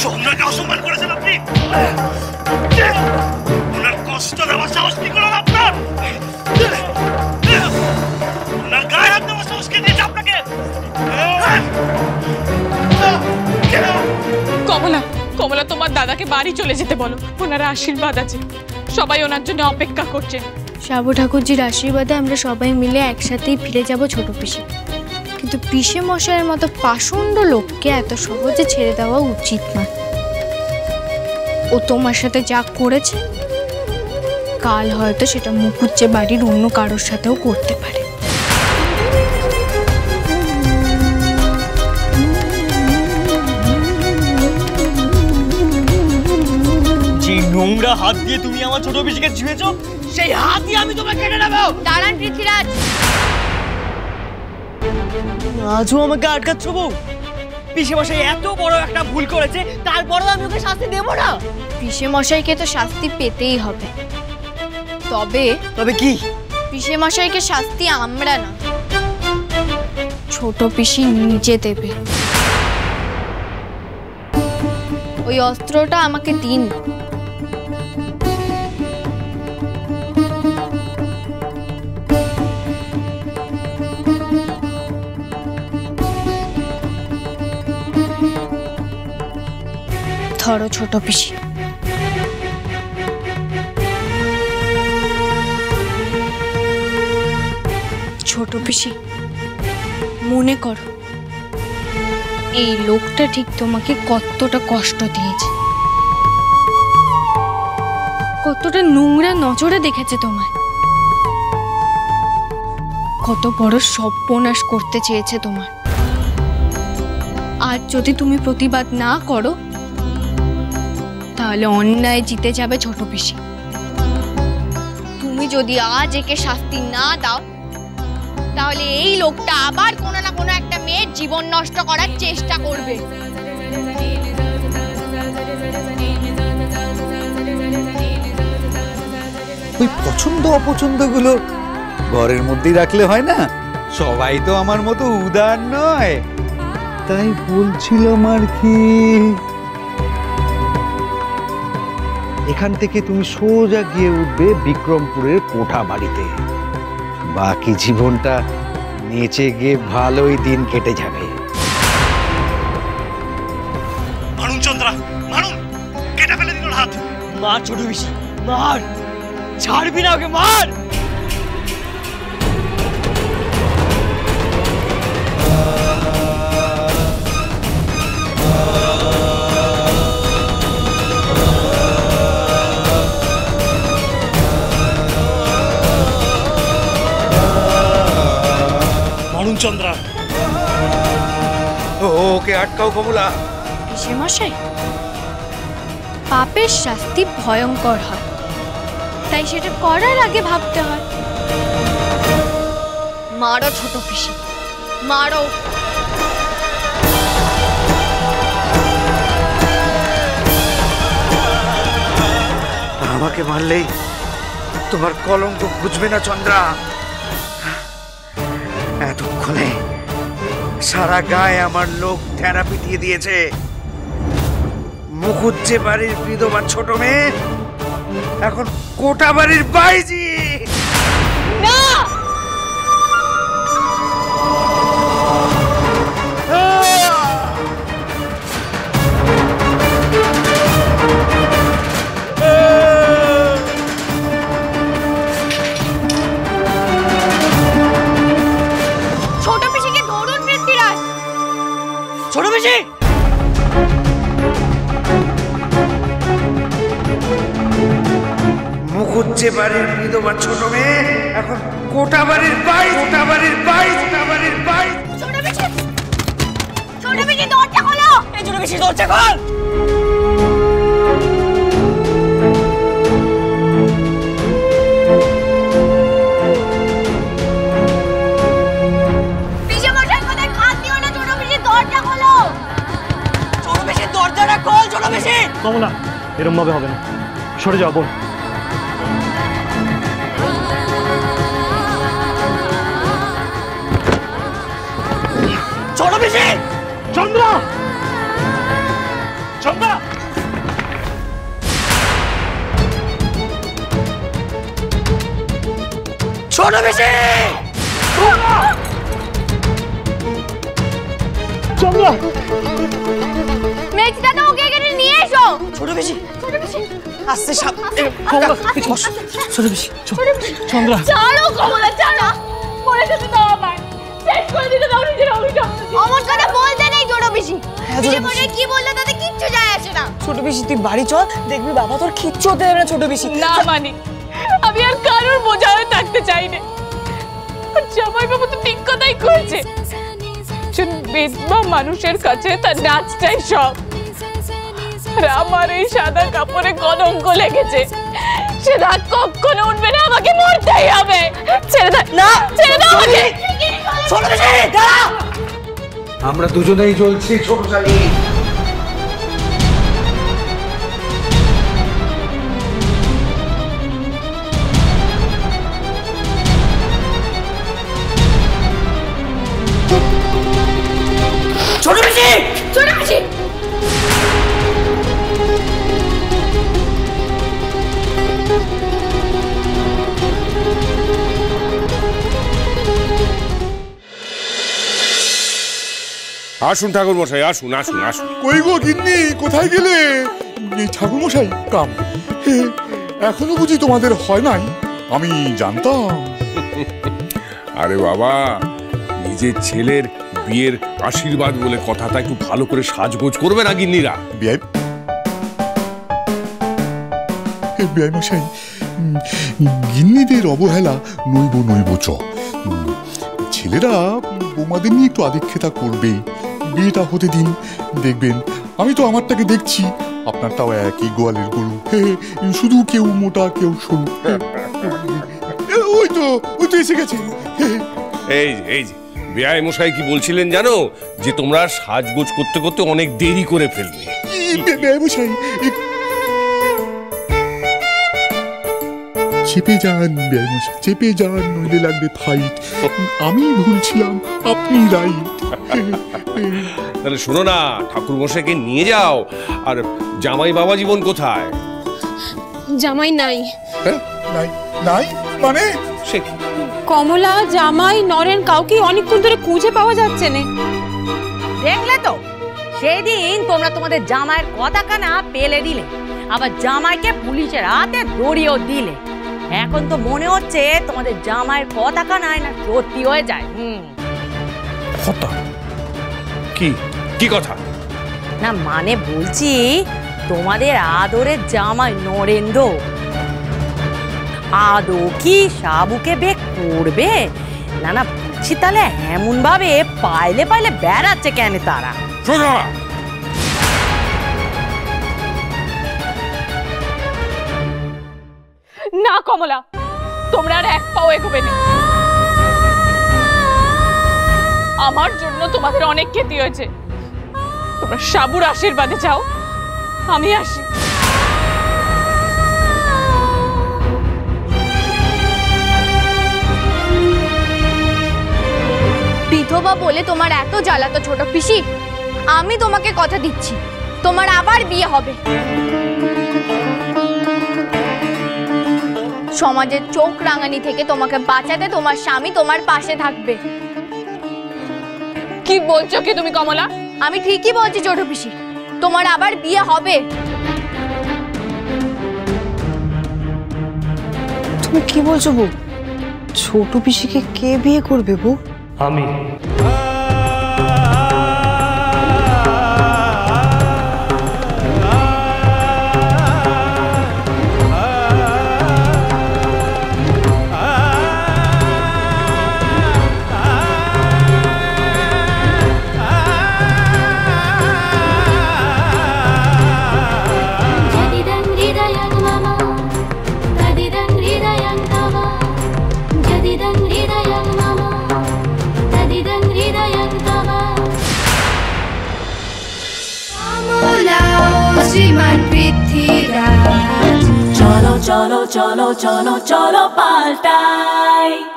সম্রাটকে অসম্মান করেছেন আপনি। ওনার কষ্ট দেওয়ার সাহস কি করলেন আপনার? ওনার গায়ে হাত দেওয়ার সাহস কে দিয়েছে আপনাকে? কমলা, কমলা তোমার দাদাকে বাড়ি চলে যেতে বলো, ওনার আশীর্বাদ আছে, সবাই ওনার জন্য অপেক্ষা করছে। সাবু ঠাকুরজির আশীর্বাদে আমরা সবাই মিলে একসাথেই ফিরে যাব ছোট পিসি। কিন্তু পিসে মশাইয়ের মতো পাষণ্ড লোককে এত সহজে ছেড়ে দেওয়া উচিত না। ও তোমার সাথে যা করেছে, কাল হয়তো সেটা মুকুজ্জে বাড়ির অন্য কারোর সাথেও করতে পারে। যে নোংরা হাত দিয়ে তুমি আমার ছোট পিসিকে ছুঁয়েছো, সেই হাত দিয়ে আমি তোমাকে কেটে নেব। দাঁড়ান পৃথ্বীরাজ, আজও আমাকে আটকাচ্ছ বউ? পিসে মশাই এত বড় একটা ভুল করেছে, তারপরেও আমি ওকে শাস্তি দেব না? পিসে মশাইকে তো শাস্তি পেতেই হবে। তবে কি? পিসে মশাইকে শাস্তি আমরা না, ছোট পিসি নিজে দেবে। ওই অস্ত্রটা আমাকে দিন। ধরো ছোট পিসি। ছোট পিসি, মনে করো এই লোকটা ঠিক তোমাকে কতটা কষ্ট দিয়েছে, কতটা নোংরা নজরে দেখেছে তোমায়, কত বড় সর্বনাশ করতে চেয়েছে তোমার। আজ যদি তুমি প্রতিবাদ না করো, তাহলে অন্যায় জিতে যাবে ছোট পিসি। তুমি যদি আজ একে শাস্তি না দাও, তাহলে এই লোকটা আবার কোনো না কোনো একটা মেয়ের জীবন নষ্ট করার চেষ্টা করবে। ওই পছন্দ অপছন্দগুলো ঘরের মধ্যেই রাখলে হয় না? সবাই তো আমার মতো উদার নয়, তাই বলছিলাম আর কি। এখান থেকে তুমি সোজা গিয়ে উঠবে বিক্রমপুরের কোঠা বাড়িতে। বাকি জীবনটা নেচে গিয়ে ভালোই দিন কেটে যাবে। মারুন চন্দ্রা, মারুন, কেটে ফেলে দিল হাত। মার ছোট পিসি, মার, ছাড়বি না ওকে, মার। চন্দ্রা, ওকে আটকাও কমলা। পিসে মশাই, পাপের শাস্তি ভয়ঙ্কর হয়, তাই সেটা করার আগে ভাবতে হয়। মারো ছোট পিসি, মারো। আমাকে মারলেই তোমার কলঙ্ক বুঝবে না চন্দ্রা। এতক্ষণে সারা গায়ে আমার লোক ঠেরা পিটিয়ে দিয়েছে। মুকুজ্জে বাড়ির বিধবা ছোট মেয়ে এখন কোটা বাড়ির বাইজি। না, ছোট পিসি, মুকুজ্জে বাড়ির বিধবা ছোট মেয়ে এখন কোটা বাড়ির বাইজি। কোটা বাড়ির বাইজি, কোটা বাড়ির বাইজি। ছোট পিসি, ছোট পিসি দরজা খোলো। এই ছোট পিসি দরজা খোল। পিসে মশাই কোথায় হাত দিও না, ছোট পিসি দরজা খোলো। ছোট পিসি দরজাটা খোল। ছোট পিসি, কমলা, এরম ভাবে হবে না, সরে যাও বোন। ছোট পিসি, চন্দ্র, চন্দ্রা ছোট বেশি চন্দ্রা মেজদা তো ওকে এখানে নিয়ে এসো। ছোট বেশি আসছে সাপ ছোট বেশি চন্দ্রা ছাড়ো কমলা, ছাড়ো। পরে যেতে দাও আমায়, শেষ করে দিতে দাও নিজের অভিশাপ। অমন কথা বলতে নেই ছোট বেশি। পিসে মশাই কি বললো তাতে কিচ্ছু যায় আসে না। ছোট বেশি তুই বাড়ি চল, দেখবি বাবা তোর কিচ্ছু হতে দেবে না। ছোট বেশি না মানি, আমি আর কারোর বোঝা হয়ে থাকতে চাই না। জামাই বাবু তো ঠিক কথাই করেছে, বেদবা মানুষের কাছে তার নাচটাই সব। আর আমার এই সাদা কাপড়ে কলঙ্ক লেগেছে, সে রাগ কখনো উঠবে না, আমাকে মরতেই হবে। ছেড়ে দাও না, ছেড়ে দাও আমাকে। ছোট বেশি দাঁড়া। আমরা দুজনেই চলছি ছোট শালি। ছোট বেশি ছোট বেশি আসুন ঠাকুর মশাই, আসুন আসুন আসুন। কই গো গিন্নি, কোথায় গেলে? এই ঠাকুর মশাই কাম এখনো বুঝি তোমাদের হয় নাই? আমি জানতাম। আরে বাবা, নিজের ছেলের বিয়ের আশীর্বাদ বলে কথাটা একটু ভালো করে সাজগোজ করবে না গিন্নিরা? বিয়ে বিয়ে মশাই, গিন্নিদের অবহেলা নইব নইব চ। ছেলেরা বোমাদের নিয়ে একটু আদিক্ষেতা করবেই। বিয়েটা হতে দিন, দেখবেন। আমি তো আমারটাকে দেখছি, আপনারটাও একই গোয়ালের গরু। শুধু কেউ মোটা কেউ সরু। ওই তো এসে গেছে। এই যে বিয়াই মশাই কি বলছিলেন জানো, যে তোমরা সাজগোজ করতে করতে অনেক দেরি করে ফেলবে। বিয়ে মশাই চেপে যান, বিয়ে মশাই চেপে যান, নইলে লাগবে ফাইট। আমি ভুলছিলাম, আপনি রাইট। তাহলে শোনো না, ঠাকুর মশাইকে নিয়ে যাও। আর জামাই বাবা জীবন কোথায়? জামাই নাই। নাই নাই মানে? সে কি? কমলা, জামাই, নরেন কাউকে অনেকক্ষণ ধরে খুঁজে পাওয়া যাচ্ছে না। দেখলে তো, সেদিন তোমরা তোমাদের জামাইয়ের কথা কানা পেলে দিলে, আবার জামাইকে পুলিশের হাতে ধরিয়েও দিলে। এখন তো মনে হচ্ছে তোমাদের জামাইয়ের কথা কানায় না সত্যি হয়ে যায়। কথা কি? কি কথা? না মানে বলছি, তোমাদের আদরের জামাই নরেন্দ্র আদৌ কি সাবুকে বেক করবে? না না বলছি, তাহলে এমন ভাবে পাইলে পাইলে বেড়াচ্ছে কেন তারা? না কমলা, তোমরা আর এক পাও এগোবে না। আমার জন্য তোমাদের অনেক ক্ষতি হয়েছে। তোমরা সাবুর আশীর্বাদে যাও, আমি আসি। বিধবা বলে তোমার এত জ্বালাতো ছোট পিসি, আমি তোমাকে কথা দিচ্ছি, তোমার আবার বিয়ে হবে। সমাজের চোখ রাঙানি থেকে তোমাকে বাঁচাতে তোমার স্বামী তোমার পাশে থাকবে। কি বলছো কি তুমি কমলা? আমি ঠিকই বলছি ছোট পিসি, তোমার আবার বিয়ে হবে। তুমি কি বলছো বউ? ছোট পিসিকে কে বিয়ে করবে বউ? আমি। चलो चलो चलो चलो चलो पाल्टाई।